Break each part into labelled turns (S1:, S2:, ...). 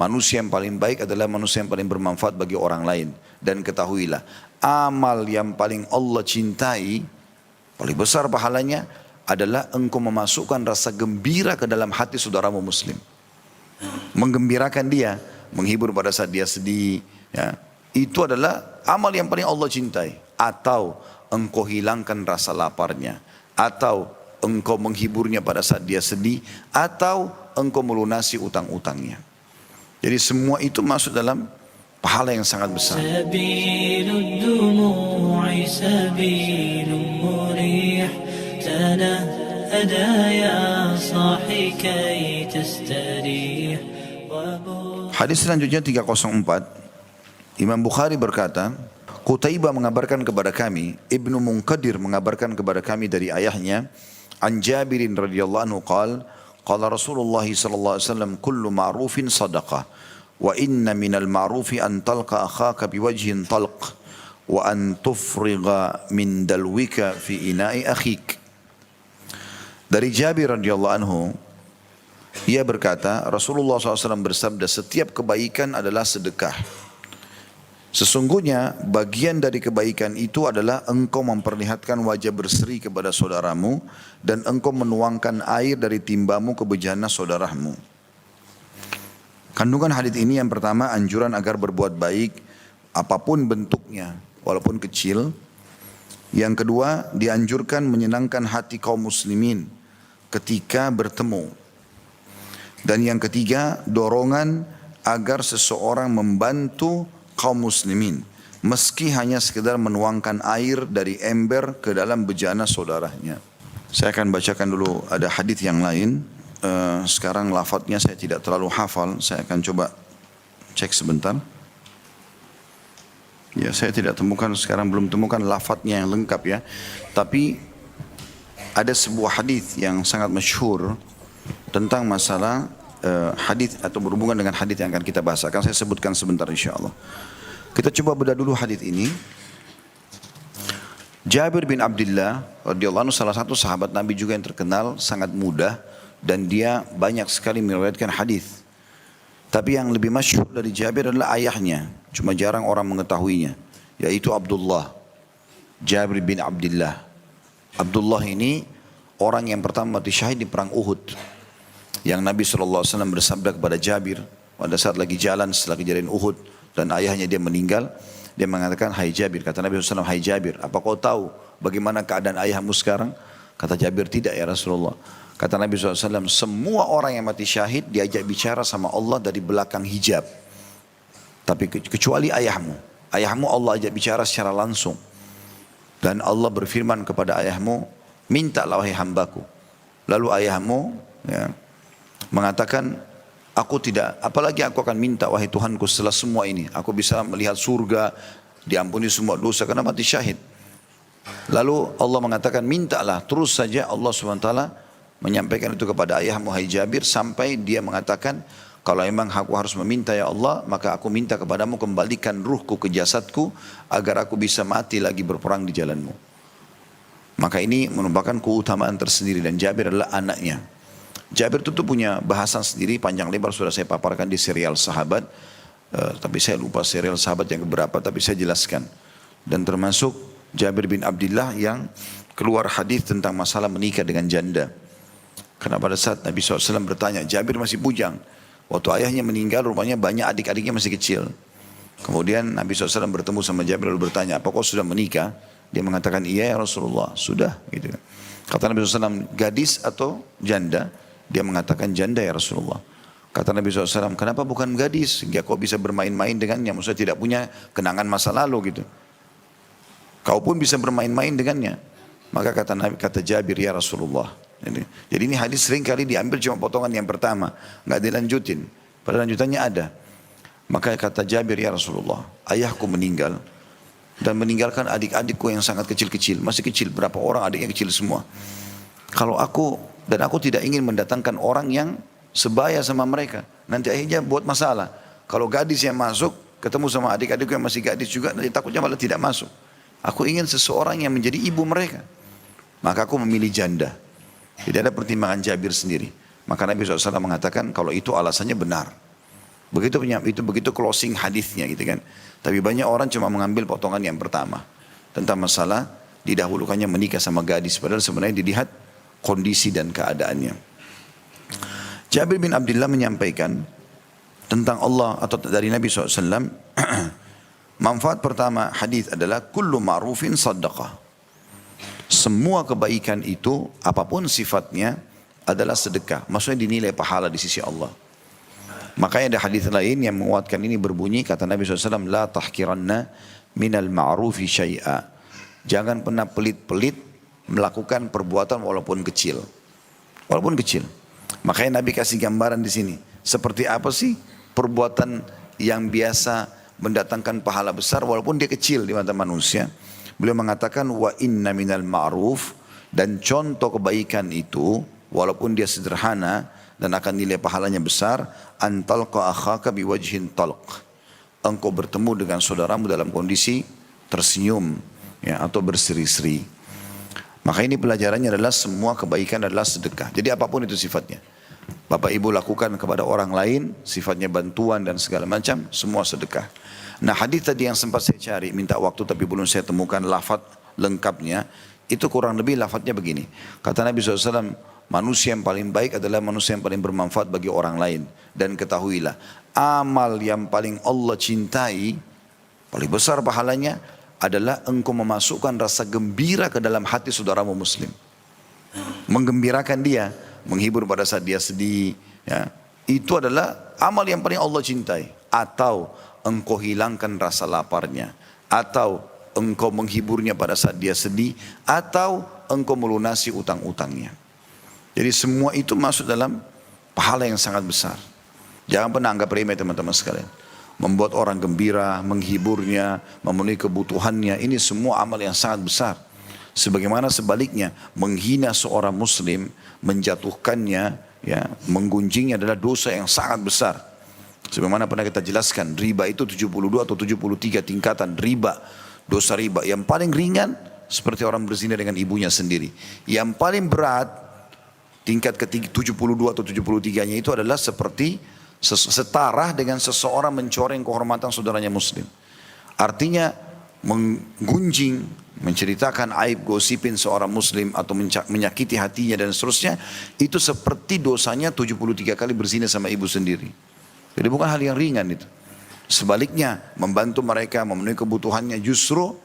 S1: Manusia yang paling baik adalah manusia yang paling bermanfaat bagi orang lain. Dan ketahuilah, amal yang paling Allah cintai, paling besar pahalanya adalah engkau memasukkan rasa gembira ke dalam hati saudaramu muslim. Menggembirakan dia, menghibur pada saat dia sedih. Ya. Itu adalah amal yang paling Allah cintai. Atau engkau hilangkan rasa laparnya. Atau engkau menghiburnya pada saat dia sedih. Atau engkau melunasi utang-utangnya. Jadi semua itu masuk dalam pahala yang sangat besar. Sabilud dumu'i sabilun murih tanahada ya sahi kay tastarih. Hadis selanjutnya 304. Imam Bukhari berkata, Qutaibah mengabarkan kepada kami, Ibnu Munqadir mengabarkan kepada kami dari ayahnya, An Jabirin radhiyallahu anhu qala, qala Rasulullah sallallahu alaihi wasallam, kullu ma'rufin sadaqah, wa inna minal ma'rufi an talqa akhaka biwajhin talq, wa an tufriga min dalwika fi ina'i akhik. Dari Jabir radhiyallahu anhu, ia berkata, Rasulullah SAW bersabda, setiap kebaikan adalah sedekah. Sesungguhnya bagian dari kebaikan itu adalah engkau memperlihatkan wajah berseri kepada saudaramu dan engkau menuangkan air dari timbamu ke bejana saudaramu. Kandungan hadis ini yang pertama anjuran agar berbuat baik apapun bentuknya walaupun kecil. Yang kedua dianjurkan menyenangkan hati kaum muslimin ketika bertemu. Dan yang ketiga dorongan agar seseorang membantu kaum muslimin meski hanya sekedar menuangkan air dari ember ke dalam bejana saudaranya. Saya akan bacakan dulu ada hadis yang lain. Sekarang lafadznya saya tidak terlalu hafal, saya akan coba cek sebentar. Ya, saya tidak temukan sekarang, belum temukan lafadznya yang lengkap ya. Tapi ada sebuah hadis yang sangat masyhur tentang masalah hadis atau berhubungan dengan hadis yang akan kita bahas. Akan saya sebutkan sebentar insyaallah. Kita coba bedah dulu hadis ini. Jabir bin Abdullah radhiyallahu anhu salah satu sahabat Nabi juga yang terkenal, sangat mudah dan dia banyak sekali meriwayatkan hadis. Tapi yang lebih masyhur dari Jabir adalah ayahnya, cuma jarang orang mengetahuinya, yaitu Abdullah. Jabir bin Abdullah. Abdullah ini orang yang pertama mati syahid di perang Uhud. Yang Nabi SAW bersabda kepada Jabir pada saat lagi jalan setelah kejadian Uhud dan ayahnya dia meninggal, dia mengatakan, hai Jabir, kata Nabi SAW, hai Jabir, apa kau tahu bagaimana keadaan ayahmu sekarang? Kata Jabir, tidak ya Rasulullah. Kata Nabi SAW, semua orang yang mati syahid diajak bicara sama Allah dari belakang hijab. Tapi kecuali ayahmu. Ayahmu Allah ajak bicara secara langsung. Dan Allah berfirman kepada ayahmu, mintalah wahai hambaku. Lalu ayahmu ya, mengatakan, aku tidak, apalagi aku akan minta wahai Tuhanku setelah semua ini. Aku bisa melihat surga, diampuni semua dosa karena mati syahid. Lalu Allah mengatakan, mintalah, terus saja Allah SWT menyampaikan itu kepada ayahmu hai Jabir sampai dia mengatakan, kalau memang aku harus meminta ya Allah, maka aku minta kepadamu kembalikan ruhku ke jasadku agar aku bisa mati lagi berperang di jalanmu. Maka ini merupakan keutamaan tersendiri dan Jabir adalah anaknya. Jabir itu punya bahasan sendiri panjang lebar, sudah saya paparkan di serial Sahabat, tapi saya lupa serial Sahabat yang keberapa, tapi saya jelaskan. Dan termasuk Jabir bin Abdullah yang keluar hadis tentang masalah menikah dengan janda. Karena pada saat Nabi SAW bertanya, Jabir masih bujang. Waktu ayahnya meninggal rupanya banyak adik-adiknya masih kecil. Kemudian Nabi SAW bertemu sama Jabir lalu bertanya, apa kau sudah menikah? Dia mengatakan, iya ya Rasulullah, sudah. Gitu. Kata Nabi SAW, gadis atau janda? Dia mengatakan janda ya Rasulullah. Kata Nabi SAW, kenapa bukan gadis? Sehingga kau bisa bermain-main dengannya. Maksudnya tidak punya kenangan masa lalu gitu. Kau pun bisa bermain-main dengannya. Maka kata Jabir ya Rasulullah. Jadi ini hadis sering kali diambil cuma potongan yang pertama. Nggak dilanjutin. Pada lanjutannya ada. Maka kata Jabir ya Rasulullah. Ayahku meninggal. Dan meninggalkan adik-adikku yang sangat kecil-kecil. Masih kecil. Berapa orang adiknya kecil semua. Kalau aku tidak ingin mendatangkan orang yang sebaya sama mereka. Nanti akhirnya buat masalah. Kalau gadis yang masuk, ketemu sama adik-adikku yang masih gadis juga, nanti takutnya malah tidak masuk. Aku ingin seseorang yang menjadi ibu mereka. Maka aku memilih janda. Tidak ada pertimbangan Jabir sendiri. Maka Nabi SAW mengatakan kalau itu alasannya benar. Begitu closing hadisnya gitu kan. Tapi banyak orang cuma mengambil potongan yang pertama tentang masalah didahulukannya menikah sama gadis, padahal sebenarnya dilihat kondisi dan keadaannya. Jabir bin Abdullah menyampaikan tentang Allah atau dari Nabi SAW, manfaat pertama hadis adalah kullu ma'rufin sadaqah. Semua kebaikan itu apapun sifatnya adalah sedekah. Maksudnya dinilai pahala di sisi Allah. Makanya ada hadis lain yang menguatkan ini berbunyi, kata Nabi SAW, la tahkiranna minal ma'rufi syai'a. Jangan pernah pelit-pelit melakukan perbuatan walaupun kecil. Walaupun kecil. Makanya Nabi kasih gambaran di sini. Seperti apa sih perbuatan yang biasa mendatangkan pahala besar walaupun dia kecil di mata manusia. Beliau mengatakan wa inna minal ma'ruf, dan contoh kebaikan itu walaupun dia sederhana dan akan nilai pahalanya besar, antalqa akhaka biwajhin talq. Engkau bertemu dengan saudaramu dalam kondisi tersenyum ya, atau berseri-seri. Maka ini pelajarannya adalah semua kebaikan adalah sedekah. Jadi apapun itu sifatnya. Bapak ibu lakukan kepada orang lain, sifatnya bantuan dan segala macam, semua sedekah. Nah hadis tadi yang sempat saya cari, minta waktu tapi belum saya temukan lafaz lengkapnya, itu kurang lebih lafaznya begini. Kata Nabi SAW, manusia yang paling baik adalah manusia yang paling bermanfaat bagi orang lain. Dan ketahuilah, amal yang paling Allah cintai, paling besar pahalanya, adalah engkau memasukkan rasa gembira ke dalam hati saudaramu muslim. Menggembirakan dia, menghibur pada saat dia sedih. Ya. Itu adalah amal yang paling Allah cintai. Atau engkau hilangkan rasa laparnya. Atau engkau menghiburnya pada saat dia sedih. Atau engkau melunasi utang-utangnya. Jadi semua itu masuk dalam pahala yang sangat besar. Jangan pernah anggap remeh teman-teman sekalian. Membuat orang gembira, menghiburnya, memenuhi kebutuhannya. Ini semua amal yang sangat besar. Sebagaimana sebaliknya, menghina seorang muslim, menjatuhkannya, ya, menggunjingnya adalah dosa yang sangat besar. Sebagaimana pernah kita jelaskan, riba itu 72 atau 73 tingkatan riba. Dosa riba yang paling ringan seperti orang berzina dengan ibunya sendiri. Yang paling berat, tingkat ke-72 atau 73-nya itu adalah seperti setara dengan seseorang mencoreng kehormatan saudaranya muslim. Artinya menggunjing, menceritakan aib, gosipin seorang muslim atau menyakiti hatinya dan seterusnya, itu seperti dosanya 73 kali berzina sama ibu sendiri. Jadi bukan hal yang ringan itu. Sebaliknya membantu mereka memenuhi kebutuhannya justru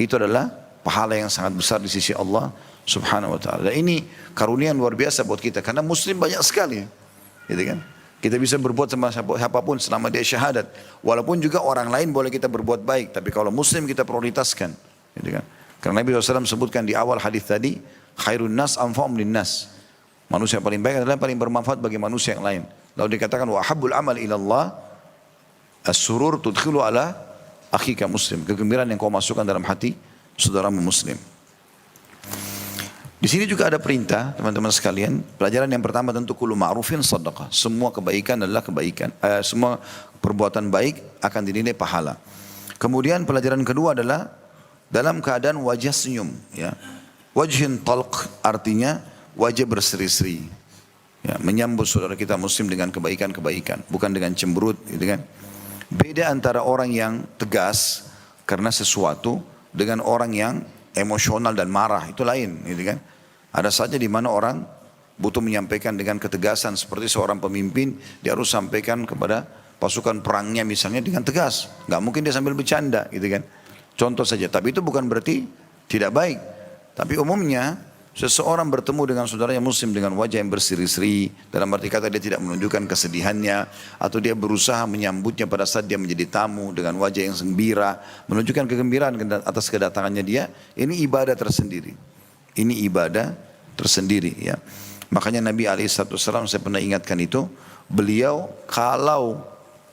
S1: itu adalah pahala yang sangat besar di sisi Allah Subhanahu wa ta'ala. Dan ini karunia luar biasa buat kita karena muslim banyak sekali. Gitu kan? Kita bisa berbuat sama siapapun selama dia syahadat. Walaupun juga orang lain boleh kita berbuat baik. Tapi kalau muslim kita prioritaskan. Gitu kan? Karena Nabi SAW sebutkan di awal hadis tadi, khairun nas anfa'um linnas. Manusia yang paling baik adalah yang paling bermanfaat bagi manusia yang lain. Lalu dikatakan wa habbul amal ilallah as-surur tudkhilu ala akhika muslim. Kegembiraan yang kau masukkan dalam hati saudaramu muslim. Di sini juga ada perintah teman-teman sekalian. Pelajaran yang pertama tentu kullu ma'rufin sadaqah. Semua kebaikan adalah kebaikan. Semua perbuatan baik akan dinilai pahala. Kemudian pelajaran kedua adalah dalam keadaan wajah senyum. Ya. Wajhin talq artinya wajah berseri-seri. Ya, menyambut saudara kita muslim dengan kebaikan-kebaikan. Bukan dengan cemberut. Gitu kan. Beda antara orang yang tegas karena sesuatu dengan orang yang emosional dan marah. Itu lain. Gitu kan. Ada saja di mana orang butuh menyampaikan dengan ketegasan seperti seorang pemimpin, dia harus sampaikan kepada pasukan perangnya misalnya dengan tegas. Nggak mungkin dia sambil bercanda, gitu kan? Contoh saja. Tapi itu bukan berarti tidak baik. Tapi umumnya seseorang bertemu dengan saudaranya muslim dengan wajah yang berseri-seri, dalam arti kata dia tidak menunjukkan kesedihannya, atau dia berusaha menyambutnya pada saat dia menjadi tamu dengan wajah yang gembira, menunjukkan kegembiraan atas kedatangannya dia. Ini ibadah tersendiri. Ini ibadah tersendiri, ya. Makanya Nabi SAW, saya pernah ingatkan itu, beliau kalau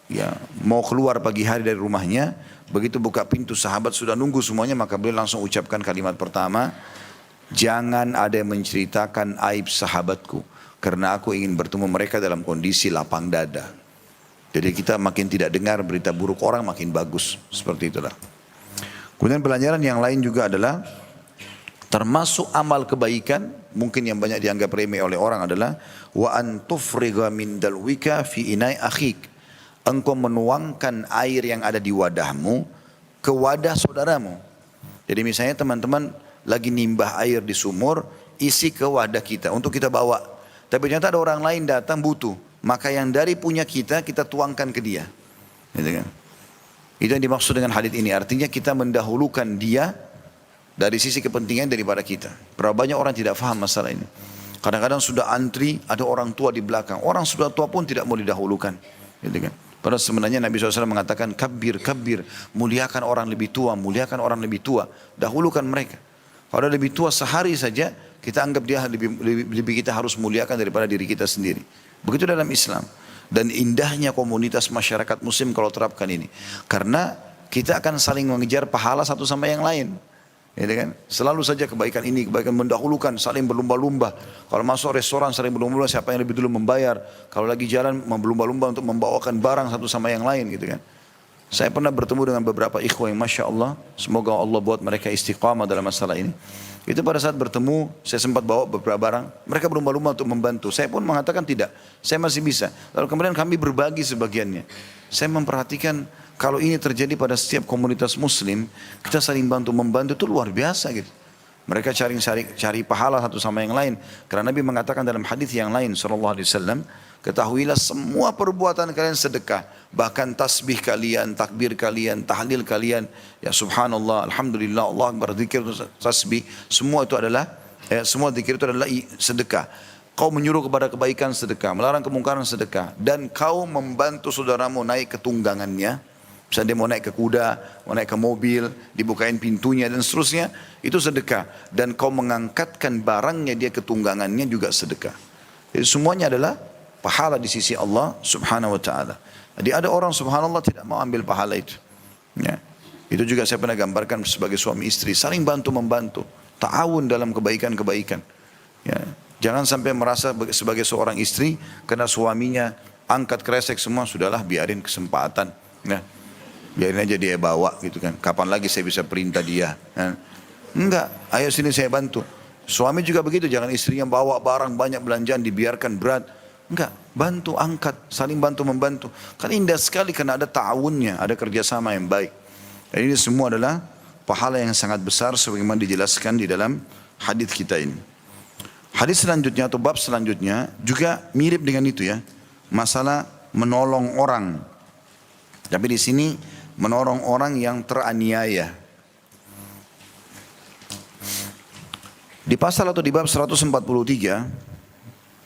S1: ya mau keluar pagi hari dari rumahnya, begitu buka pintu sahabat sudah nunggu semuanya, maka beliau langsung ucapkan kalimat pertama, jangan ada yang menceritakan aib sahabatku, karena aku ingin bertemu mereka dalam kondisi lapang dada. Jadi kita makin tidak dengar berita buruk orang makin bagus, seperti itulah. Kemudian pelajaran yang lain juga adalah termasuk amal kebaikan mungkin yang banyak dianggap remeh oleh orang adalah wa an tufriga min dalwika fi inai akhik. engkau menuangkan air yang ada di wadahmu ke wadah saudaramu. Jadi misalnya teman-teman lagi nimbah air di sumur, isi ke wadah kita untuk kita bawa. Tapi ternyata ada orang lain datang butuh, maka yang dari punya kita tuangkan ke dia. Gitu kan? Itu yang dimaksud dengan hadits ini. Artinya kita mendahulukan dia dari sisi kepentingan daripada kita. Berapa banyak orang tidak faham masalah ini. Kadang-kadang sudah antri, ada orang tua di belakang. Orang sudah tua pun tidak mau didahulukan. Gitu kan? Padahal sebenarnya Nabi SAW mengatakan, kabir, muliakan orang lebih tua, muliakan orang lebih tua. Dahulukan mereka. Kalau lebih tua sehari saja, kita anggap dia lebih kita harus muliakan daripada diri kita sendiri. Begitu dalam Islam. Dan indahnya komunitas masyarakat muslim kalau terapkan ini. Karena kita akan saling mengejar pahala satu sama yang lain. Ya kan? Selalu saja kebaikan ini, kebaikan mendahulukan, saling berlumba-lumba. Kalau masuk restoran saling berlumba-lumba siapa yang lebih dulu membayar. Kalau lagi jalan berlumba-lumba untuk membawakan barang satu sama yang lain gitu kan. Saya pernah bertemu dengan beberapa ikhwah yang Masya Allah, semoga Allah buat mereka istiqamah dalam masalah ini. Itu pada saat bertemu, saya sempat bawa beberapa barang, mereka berlumba-lumba untuk membantu. Saya pun mengatakan tidak, saya masih bisa. Lalu kemudian kami berbagi sebagiannya. Saya memperhatikan kalau ini terjadi pada setiap komunitas muslim, kita saling bantu-membantu itu luar biasa gitu. Mereka cari pahala satu sama yang lain. Karena Nabi mengatakan dalam hadis yang lain sallallahu alaihi wasallam, ketahuilah semua perbuatan kalian sedekah. Bahkan tasbih kalian, takbir kalian, tahlil kalian. Ya subhanallah, alhamdulillah, Allah akbar, zikir, tasbih. Semua itu adalah, semua zikir itu adalah sedekah. Kau menyuruh kepada kebaikan sedekah, melarang kemungkaran sedekah. Dan kau membantu saudaramu naik ke tunggangannya. Misalnya dia mau naik ke kuda, mau naik ke mobil, dibukain pintunya dan seterusnya. Itu sedekah. Dan kau mengangkatkan barangnya dia ke tunggangannya juga sedekah. Jadi semuanya adalah pahala di sisi Allah subhanahu wa ta'ala. Jadi ada orang subhanallah tidak mau ambil pahala itu. Ya. Itu juga saya pernah gambarkan sebagai suami istri. Saling bantu-membantu. Ta'awun dalam kebaikan-kebaikan. Ya. Jangan sampai merasa sebagai seorang istri, karena suaminya angkat kresek semua, sudahlah biarin kesempatan. Ya. Biarin aja dia bawa gitu kan. Kapan lagi saya bisa perintah dia. Ya. Enggak, ayo sini saya bantu. Suami juga begitu, jangan istrinya bawa barang banyak belanjaan dibiarkan berat. Enggak, bantu, angkat, saling bantu-membantu. Kan indah sekali karena ada ta'awunnya, ada kerjasama yang baik. Dan ini semua adalah pahala yang sangat besar sebagaimana dijelaskan di dalam hadis kita ini. Hadis selanjutnya atau bab selanjutnya juga mirip dengan itu ya. Masalah menolong orang. Tapi di sini menolong orang yang teraniaya. Di pasal atau di bab 143,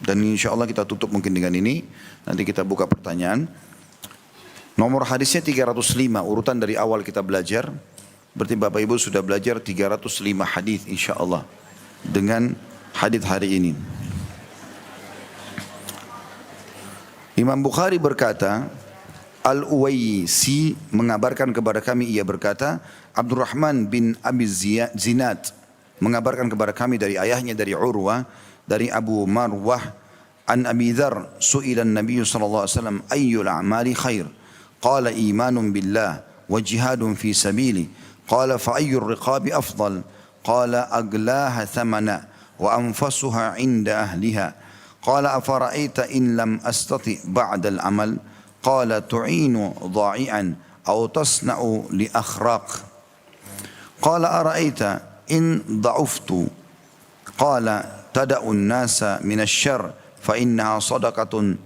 S1: dan insya Allah kita tutup mungkin dengan ini, nanti kita buka pertanyaan. Nomor hadisnya 305, urutan dari awal kita belajar. Berarti Bapak Ibu sudah belajar 305 hadis insya Allah dengan hadis hari ini. Imam Bukhari berkata, Al-Uwaisi mengabarkan kepada kami, ia berkata, Abdurrahman bin Abi Zinad mengabarkan kepada kami dari ayahnya, dari Urwah, dari Abu Marwah, an Abi Dzar, su'ilan Nabi sallallahu alaihi wasallam, ayyul a'mali khair? Qala imanun billah wa jihadun fi sabili. Qala fa ayyur riqabi afdal? Qala aglaha thamana wa anfasuha 'inda ahliha. Qala afara'aita in lam astati' ba'da al-amal? Qala tu'inu dha'i'an aw tasna'u li akhraq. Qala ara'aita in dha'uftu? Qala tada'u an-nasa min asy-syarr fa innaha sadaqatun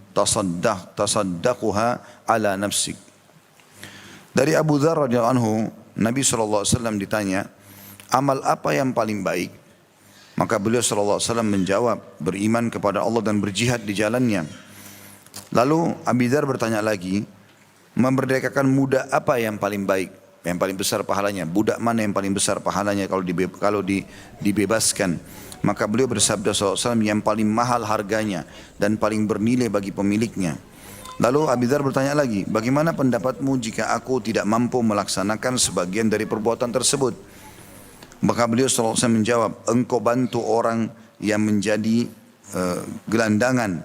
S1: tasaddaquha ala nafsik. Dari Abu Dzar radhiyallahu anhu, Nabi SAW ditanya, amal apa yang paling baik? Maka beliau SAW menjawab, beriman kepada Allah dan berjihad di jalannya. Lalu Abu Dzar bertanya lagi, memerdekakan budak apa yang paling baik? Yang paling besar pahalanya? Budak mana yang paling besar pahalanya kalau dibebaskan? Maka beliau bersabda SAW, yang paling mahal harganya dan paling bernilai bagi pemiliknya. Lalu Abu Dzar bertanya lagi, bagaimana pendapatmu jika aku tidak mampu melaksanakan sebagian dari perbuatan tersebut? Maka beliau SAW menjawab, engkau bantu orang yang menjadi gelandangan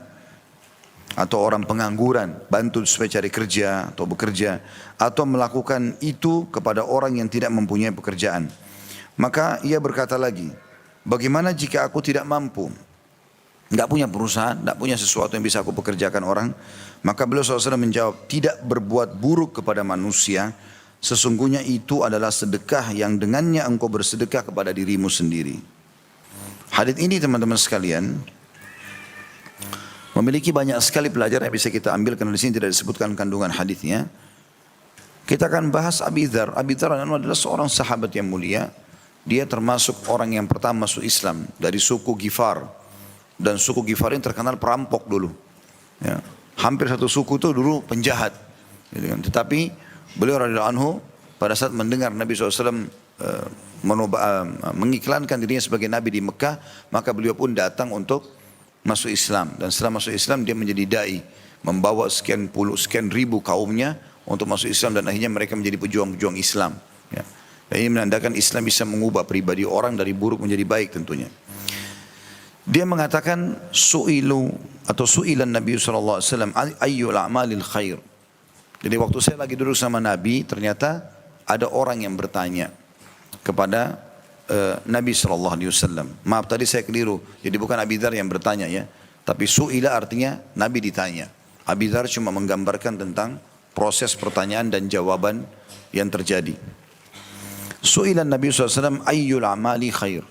S1: atau orang pengangguran, bantu supaya cari kerja atau bekerja, atau melakukan itu kepada orang yang tidak mempunyai pekerjaan. Maka ia berkata lagi, bagaimana jika aku tidak mampu? Nggak punya perusahaan, nggak punya sesuatu yang bisa aku pekerjakan orang. Maka beliau SAW menjawab, tidak berbuat buruk kepada manusia, sesungguhnya itu adalah sedekah yang dengannya engkau bersedekah kepada dirimu sendiri. Hadits ini teman-teman sekalian, memiliki banyak sekali pelajaran yang bisa kita ambil karena di sini tidak disebutkan kandungan hadisnya. Kita akan bahas Abi Dzar. Abi Dzar adalah seorang sahabat yang mulia. Dia termasuk orang yang pertama masuk Islam dari suku Ghifar. Dan suku Ghifar ini terkenal perampok dulu. Ya. Hampir satu suku itu dulu penjahat. Gitu kan. Tetapi beliau radhiyallahu anhu pada saat mendengar Nabi SAW mengiklankan dirinya sebagai Nabi di Mekah, maka beliau pun datang untuk masuk Islam. Dan setelah masuk Islam dia menjadi da'i. Membawa sekian ribu kaumnya untuk masuk Islam dan akhirnya mereka menjadi pejuang-pejuang Islam. Ya. Dan ini menandakan Islam bisa mengubah pribadi orang dari buruk menjadi baik tentunya. Dia mengatakan su'ilan Nabi SAW ayyul a'malil khair. Jadi waktu saya lagi duduk sama Nabi, ternyata ada orang yang bertanya kepada Nabi SAW. Maaf tadi saya keliru, jadi bukan Abi Dzar yang bertanya ya. Tapi su'ila artinya Nabi ditanya. Abi Dzar cuma menggambarkan tentang proses pertanyaan dan jawaban yang terjadi. Su'ilan Nabi SAW ayyul a'mali khair.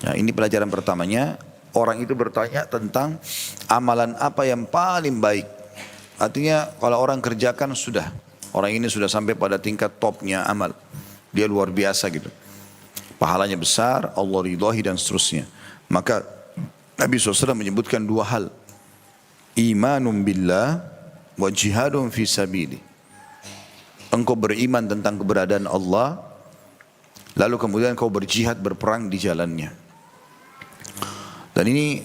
S1: Ya, ini pelajaran pertamanya, orang itu bertanya tentang amalan apa yang paling baik. Artinya kalau orang kerjakan sudah, orang ini sudah sampai pada tingkat topnya amal. Dia luar biasa gitu. Pahalanya besar, Allah ridhahi dan seterusnya. Maka Nabi SAW menyebutkan dua hal. Imanun billah wa jihadun fi sabili. Engkau beriman tentang keberadaan Allah, lalu kemudian kau berjihad berperang di jalannya. Dan ini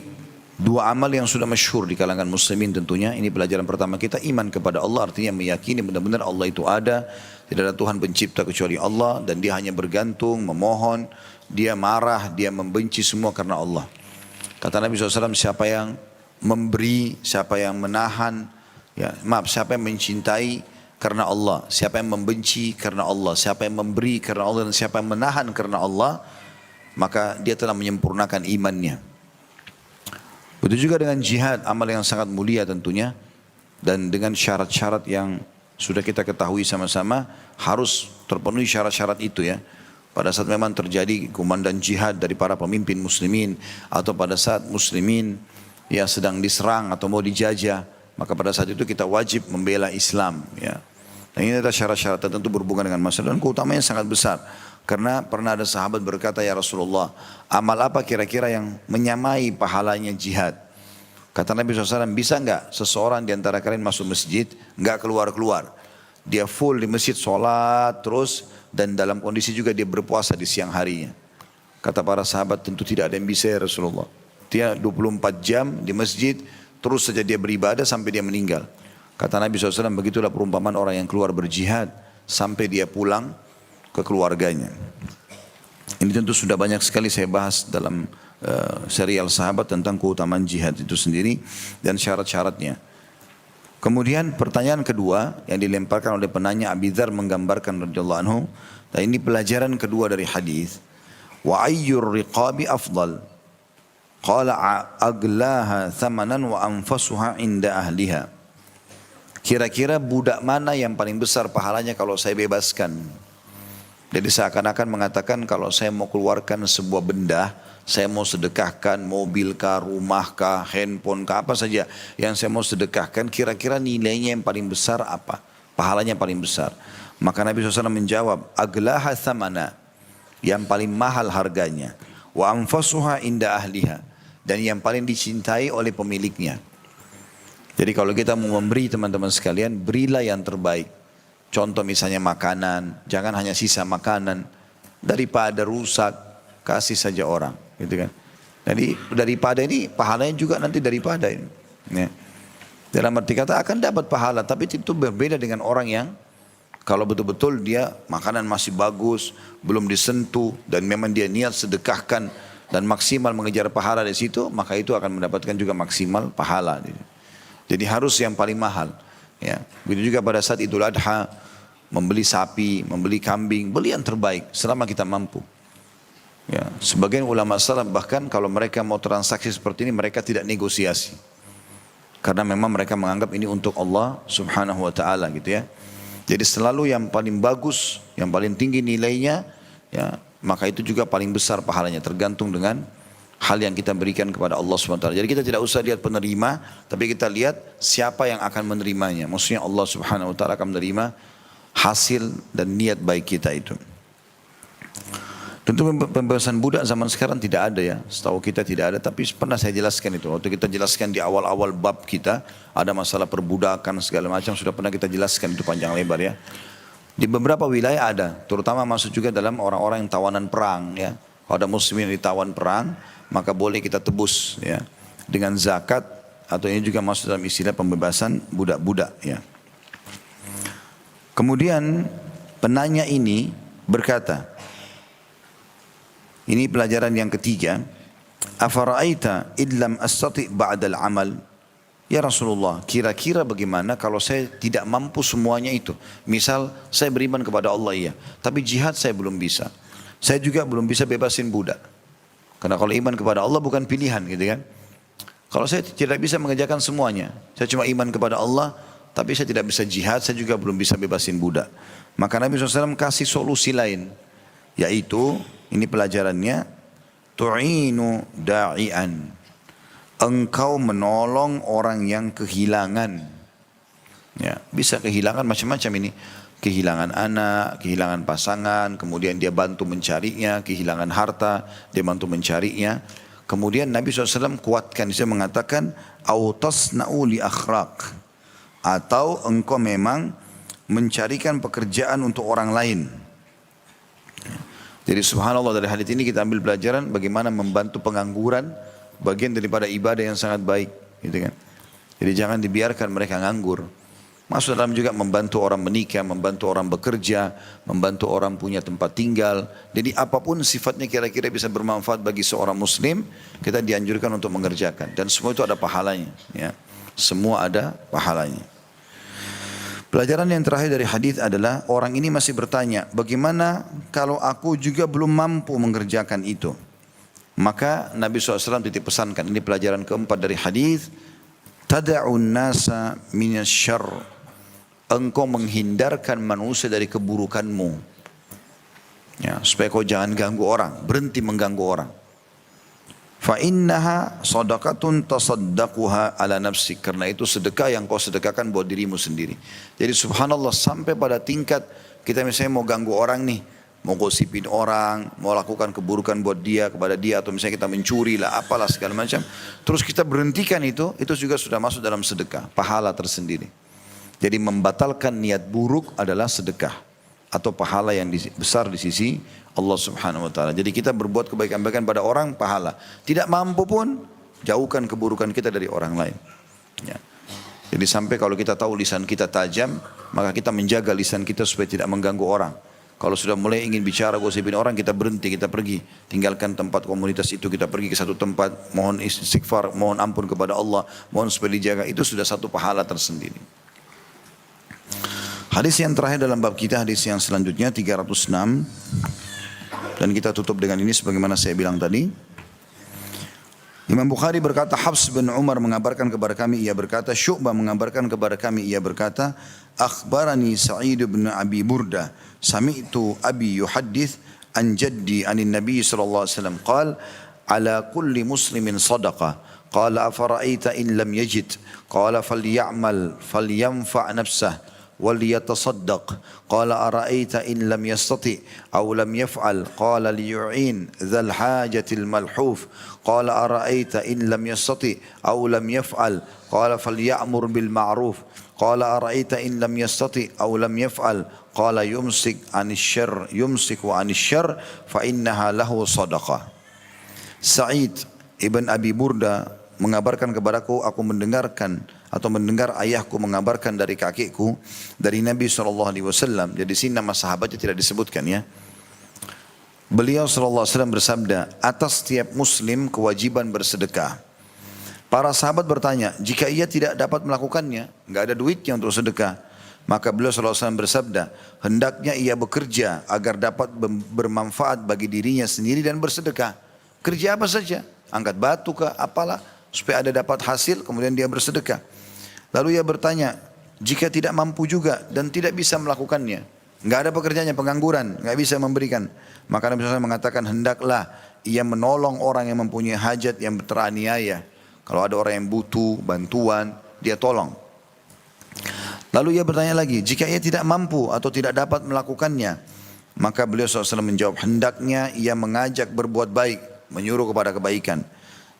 S1: dua amal yang sudah masyhur di kalangan muslimin tentunya. Ini pelajaran pertama kita, iman kepada Allah artinya meyakini benar-benar Allah itu ada. Tidak ada Tuhan pencipta kecuali Allah dan dia hanya bergantung, memohon, dia marah, dia membenci semua karena Allah. Kata Nabi SAW, siapa yang memberi, siapa yang menahan, siapa yang mencintai karena Allah, siapa yang membenci karena Allah, siapa yang memberi karena Allah dan siapa yang menahan karena Allah, maka dia telah menyempurnakan imannya. Begitu juga dengan jihad, amal yang sangat mulia tentunya. Dan dengan syarat-syarat yang sudah kita ketahui sama-sama, harus terpenuhi syarat-syarat itu ya. Pada saat memang terjadi komandan jihad dari para pemimpin muslimin, atau pada saat muslimin yang sedang diserang atau mau dijajah, maka pada saat itu kita wajib membela Islam ya. Dan ini adalah syarat-syarat tertentu berhubungan dengan masalah dan keutamanya sangat besar. Karena pernah ada sahabat berkata, ya Rasulullah, amal apa kira-kira yang menyamai pahalanya jihad? Kata Nabi SAW, bisa enggak seseorang di antara kalian masuk masjid, enggak keluar-keluar. Dia full di masjid, sholat terus, dan dalam kondisi juga dia berpuasa di siang harinya. Kata para sahabat, tentu tidak ada yang bisa ya Rasulullah. Dia 24 jam di masjid, terus saja dia beribadah sampai dia meninggal. Kata Nabi SAW, begitulah perumpamaan orang yang keluar berjihad, sampai dia pulang ke keluarganya. Ini tentu sudah banyak sekali saya bahas dalam serial sahabat tentang keutamaan jihad itu sendiri dan syarat-syaratnya. Kemudian pertanyaan kedua yang dilemparkan oleh penanya, Abi Dzar menggambarkan radhiyallahu anhu, dan ini pelajaran kedua dari hadis. Wa ayyur riqabi afdal? Qala aglaha thamanan wa anfasuha inda ahliha. Kira-kira budak mana yang paling besar pahalanya kalau saya bebaskan? Jadi seakan-akan mengatakan kalau saya mau keluarkan sebuah benda, saya mau sedekahkan mobil kah, rumah kah, handphone kah, apa saja yang saya mau sedekahkan, kira-kira nilainya yang paling besar apa? Pahalanya paling besar. Maka Nabi SAW menjawab, aglaha thamana, yang paling mahal harganya. Wa anfasuha inda ahliha, dan yang paling dicintai oleh pemiliknya. Jadi kalau kita mau memberi teman-teman sekalian, berilah yang terbaik. Contoh misalnya makanan, jangan hanya sisa makanan. Daripada rusak, kasih saja orang. Gitu kan. Jadi daripada ini, pahalanya juga nanti daripada ini. Ya. Dalam arti kata akan dapat pahala, tapi itu berbeda dengan orang yang kalau betul-betul dia makanan masih bagus, belum disentuh, dan memang dia niat sedekahkan dan maksimal mengejar pahala di situ, maka itu akan mendapatkan juga maksimal pahala. Jadi harus yang paling mahal. Ya, begitu juga pada saat Idul Adha, membeli sapi, membeli kambing, beli yang terbaik selama kita mampu. Ya, sebagian ulama salaf bahkan kalau mereka mau transaksi seperti ini mereka tidak negosiasi. Karena memang mereka menganggap ini untuk Allah subhanahu wa ta'ala gitu ya. Jadi selalu yang paling bagus, yang paling tinggi nilainya, ya, maka itu juga paling besar pahalanya. Tergantung dengan hal yang kita berikan kepada Allah subhanahu wa ta'ala. Jadi kita tidak usah lihat penerima, tapi kita lihat siapa yang akan menerimanya. Maksudnya Allah subhanahu wa ta'ala akan menerima hasil dan niat baik kita itu. Tentu pembebasan budak zaman sekarang tidak ada ya, setahu kita tidak ada, tapi pernah saya jelaskan itu. Waktu kita jelaskan di awal-awal bab kita, ada masalah perbudakan segala macam, sudah pernah kita jelaskan itu panjang lebar ya. Di beberapa wilayah ada, terutama masuk juga dalam orang-orang yang tawanan perang ya. Kalau ada muslimin yang ditawan perang, maka boleh kita tebus ya, dengan zakat, atau ini juga masuk dalam istilah pembebasan budak-budak ya. Kemudian penanya ini berkata, ini pelajaran yang ketiga. Afara'aita idlam astati' ba'dal amal. Ya Rasulullah, kira-kira bagaimana kalau saya tidak mampu semuanya itu. Misal saya beriman kepada Allah iya, tapi jihad saya belum bisa. Saya juga belum bisa bebasin budak. Karena kalau iman kepada Allah bukan pilihan gitu kan. Kalau saya tidak bisa mengerjakan semuanya, saya cuma iman kepada Allah, tapi saya tidak bisa jihad, saya juga belum bisa bebasin budak. Maka Nabi SAW kasih solusi lain, yaitu ini pelajarannya, tu'inu da'ian, engkau menolong orang yang kehilangan. Ya, bisa kehilangan macam-macam ini. Kehilangan anak, kehilangan pasangan, kemudian dia bantu mencarinya, kehilangan harta, dia bantu mencarinya. Kemudian Nabi SAW kuatkan, dia mengatakan, autasna'u li akhraq, atau engkau memang mencarikan pekerjaan untuk orang lain. Jadi subhanallah, dari hadits ini kita ambil pelajaran bagaimana membantu pengangguran, bagian daripada ibadah yang sangat baik, gitu kan. Jadi jangan dibiarkan mereka nganggur. Masuk dalam juga membantu orang menikah, membantu orang bekerja, membantu orang punya tempat tinggal. Jadi apapun sifatnya kira-kira bisa bermanfaat bagi seorang muslim, kita dianjurkan untuk mengerjakan. Dan semua itu ada pahalanya, ya. Semua ada pahalanya. Pelajaran yang terakhir dari hadis adalah orang ini masih bertanya, bagaimana kalau aku juga belum mampu mengerjakan itu? Maka Nabi SAW titip pesankan, ini pelajaran keempat dari hadis, tada'un nasa minasyarr, engkau menghindarkan manusia dari keburukanmu. Ya, supaya kau jangan ganggu orang, berhenti mengganggu orang. Fa innaha sadaqatun tasaddaquha ala nafsik, karena itu sedekah yang kau sedekahkan buat dirimu sendiri. Jadi subhanallah, sampai pada tingkat kita misalnya mau ganggu orang nih, mau gosipin orang, mau lakukan keburukan buat dia, kepada dia, atau misalnya kita mencuri lah, apalah segala macam, terus kita berhentikan itu juga sudah masuk dalam sedekah, pahala tersendiri. Jadi membatalkan niat buruk adalah sedekah atau pahala yang besar di sisi Allah subhanahu wa ta'ala. Jadi kita berbuat kebaikan-kebaikan pada orang, pahala. Tidak mampu pun, jauhkan keburukan kita dari orang lain. Ya. Jadi sampai kalau kita tahu lisan kita tajam, maka kita menjaga lisan kita supaya tidak mengganggu orang. Kalau sudah mulai ingin bicara gosipin orang, kita berhenti, kita pergi. Tinggalkan tempat komunitas itu, kita pergi ke satu tempat, mohon istighfar, mohon ampun kepada Allah, mohon supaya dijaga. Itu sudah satu pahala tersendiri. Hadis yang terakhir dalam bab kita, hadis yang selanjutnya 306. Dan kita tutup dengan ini sebagaimana saya bilang tadi. Imam Bukhari berkata, Hafs bin Umar mengabarkan kepada kami, ia berkata, Syu'bah mengabarkan kepada kami, ia berkata, akhbarani Sa'id bin Abi Burda, sami'tu Abi yuhaddith an jaddi anin Nabi sallallahu alaihi wasallam, qala ala kulli muslimin sadaqah, qala afara'aita in lam yajid, qala falyamal falyanfa' nafsah وليتصدق قال أرأيت إن لم يستطع أو لم يفعل قال ليعين ذا الحاجة الملحوف قال أرأيت إن لم يستطع أو لم يفعل قال فليأمر بالمعروف قال أرأيت إن لم يستطع أو لم يفعل قال يمسك عن الشر فإنها له صدقة. Sa'id ibn Abi Burda mengabarkan kepadaku, aku mendengarkan atau mendengar ayahku mengabarkan dari kakekku dari Nabi SAW. Jadi sini nama sahabatnya tidak disebutkan ya. Beliau SAW bersabda, atas setiap muslim kewajiban bersedekah. Para sahabat bertanya, jika ia tidak dapat melakukannya, nggak ada duitnya untuk sedekah, Maka beliau SAW bersabda, hendaknya ia bekerja agar dapat bermanfaat bagi dirinya sendiri dan bersedekah. Kerja apa saja, angkat batu ke apalah, supaya ada dapat hasil, kemudian dia bersedekah. Lalu ia bertanya, jika tidak mampu juga dan tidak bisa melakukannya, nggak ada pekerjaannya, pengangguran, nggak bisa memberikan, maka Nabi SAW mengatakan, hendaklah ia menolong orang yang mempunyai hajat, yang teraniaya. Kalau ada orang yang butuh bantuan, dia tolong. Lalu ia bertanya lagi, jika ia tidak mampu atau tidak dapat melakukannya, maka beliau SAW menjawab, hendaknya ia mengajak berbuat baik, menyuruh kepada kebaikan.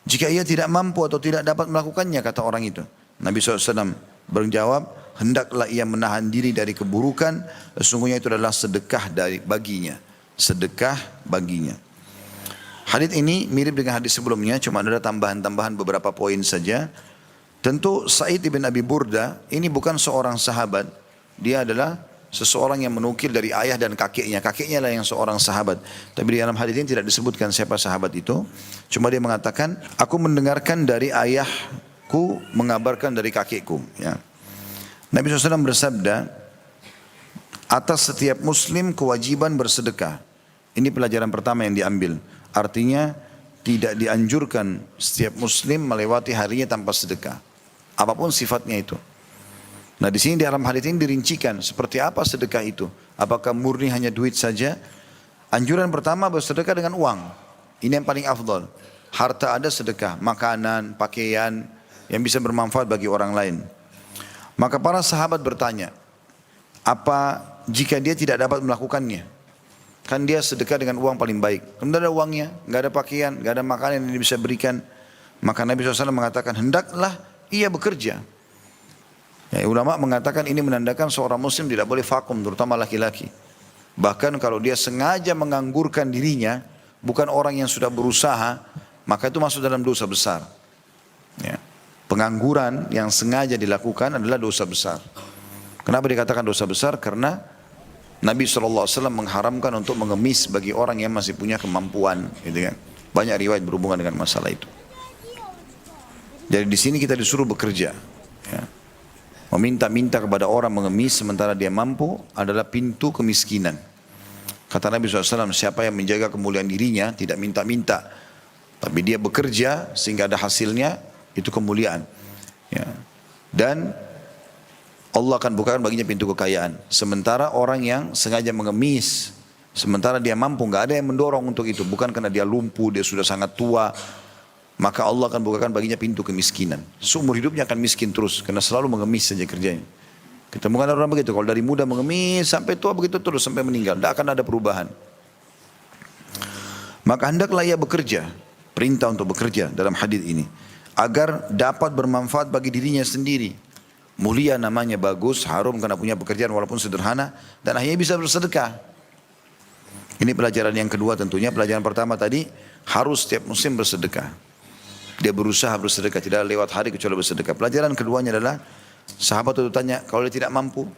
S1: Jika ia tidak mampu atau tidak dapat melakukannya, kata orang itu, Nabi SAW berjawab, hendaklah ia menahan diri dari keburukan, sesungguhnya itu adalah sedekah baginya. Sedekah baginya. Hadis ini mirip dengan hadis sebelumnya, cuma ada tambahan-tambahan beberapa poin saja. Tentu Sa'id ibn Abi Burda ini bukan seorang sahabat, dia adalah seseorang yang menukil dari ayah dan kakeknya. Kakeknya lah yang seorang sahabat. Tapi di dalam hadis ini tidak disebutkan siapa sahabat itu. Cuma dia mengatakan, aku mendengarkan dari ayahku mengabarkan dari kakekku. Ya. Nabi SAW bersabda, atas setiap muslim kewajiban bersedekah. Ini pelajaran pertama yang diambil. Artinya tidak dianjurkan setiap muslim melewati harinya tanpa sedekah. Apapun sifatnya itu. Nah di sini di dalam hadis ini dirincikan seperti apa sedekah itu. Apakah murni hanya duit saja? Anjuran pertama bersedekah dengan uang. Ini yang paling afdal. Harta ada sedekah, makanan, pakaian yang bisa bermanfaat bagi orang lain. Maka para sahabat bertanya, apa jika dia tidak dapat melakukannya? Kan dia sedekah dengan uang paling baik. Tidak ada uangnya, nggak ada pakaian, nggak ada makanan yang dia bisa berikan. Maka Nabi SAW mengatakan, hendaklah ia bekerja. Ya, ulama mengatakan ini menandakan seorang muslim tidak boleh vakum, terutama laki-laki. Bahkan kalau dia sengaja menganggurkan dirinya, bukan orang yang sudah berusaha, maka itu masuk dalam dosa besar. Ya. Pengangguran yang sengaja dilakukan adalah dosa besar. Kenapa dikatakan dosa besar? Karena Nabi SAW mengharamkan untuk mengemis bagi orang yang masih punya kemampuan. Gitu kan. Banyak riwayat berhubungan dengan masalah itu. Jadi di sini kita disuruh bekerja. Ya. Meminta-minta kepada orang mengemis sementara dia mampu adalah pintu kemiskinan. Kata Nabi SAW, siapa yang menjaga kemuliaan dirinya tidak minta-minta, tapi dia bekerja sehingga ada hasilnya, itu kemuliaan. Ya. Dan Allah akan bukakan baginya pintu kekayaan. Sementara orang yang sengaja mengemis, sementara dia mampu, nggak ada yang mendorong untuk itu. Bukan karena dia lumpuh, dia sudah sangat tua, maka Allah akan bukakan baginya pintu kemiskinan. Seumur hidupnya akan miskin terus, karena selalu mengemis saja kerjanya. Ketemukan orang begitu, kalau dari muda mengemis sampai tua begitu terus sampai meninggal, tidak akan ada perubahan. Maka hendaklah ia bekerja, perintah untuk bekerja dalam hadis ini, agar dapat bermanfaat bagi dirinya sendiri. Mulia namanya, bagus, harum karena punya pekerjaan walaupun sederhana, dan akhirnya bisa bersedekah. Ini pelajaran yang kedua tentunya. Pelajaran pertama tadi, harus setiap muslim bersedekah. Dia berusaha bersedekah, tidak lewat hari kecuali bersedekah. Pelajaran keduanya adalah, sahabat itu tanya, kalau dia tidak mampu,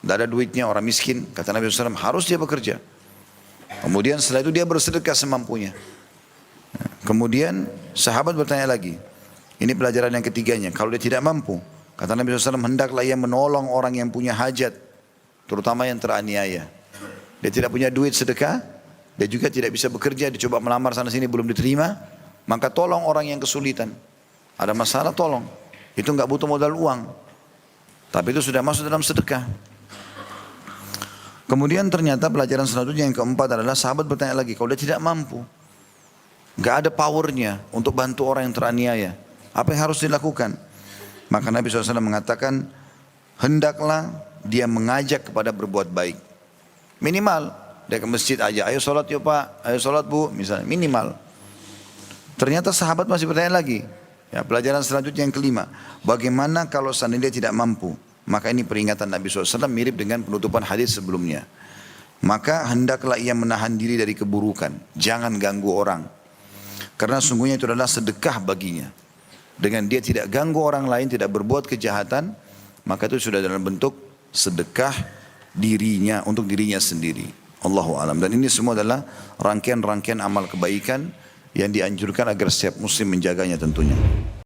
S1: tidak ada duitnya, orang miskin, kata Nabi SAW, harus dia bekerja. Kemudian setelah itu dia bersedekah semampunya. Kemudian sahabat bertanya lagi, ini pelajaran yang ketiganya, kalau dia tidak mampu, kata Nabi SAW, hendaklah ia menolong orang yang punya hajat, terutama yang teraniaya. Dia tidak punya duit sedekah, dia juga tidak bisa bekerja, dicoba melamar sana sini belum diterima, maka tolong orang yang kesulitan. Ada masalah tolong. Itu enggak butuh modal uang. Tapi itu sudah masuk dalam sedekah. Kemudian ternyata pelajaran selanjutnya yang keempat adalah sahabat bertanya lagi, kalau dia tidak mampu, enggak ada powernya untuk bantu orang yang teraniaya, apa yang harus dilakukan? Maka Nabi SAW mengatakan, hendaklah dia mengajak kepada berbuat baik. Minimal, dia ke masjid aja, ayo sholat yuk pak, ayo sholat bu, misalnya, minimal. Ternyata sahabat masih bertanya lagi. Ya, pelajaran selanjutnya yang kelima, bagaimana kalau seandainya dia tidak mampu? Maka ini peringatan Nabi SAW mirip dengan penutupan hadis sebelumnya. Maka hendaklah ia menahan diri dari keburukan, jangan ganggu orang. Karena sungguhnya itu adalah sedekah baginya. Dengan dia tidak ganggu orang lain, tidak berbuat kejahatan, maka itu sudah dalam bentuk sedekah dirinya, untuk dirinya sendiri. Allahu a'lam. Dan ini semua adalah rangkaian-rangkaian amal kebaikan yang dianjurkan agar setiap muslim menjaganya tentunya.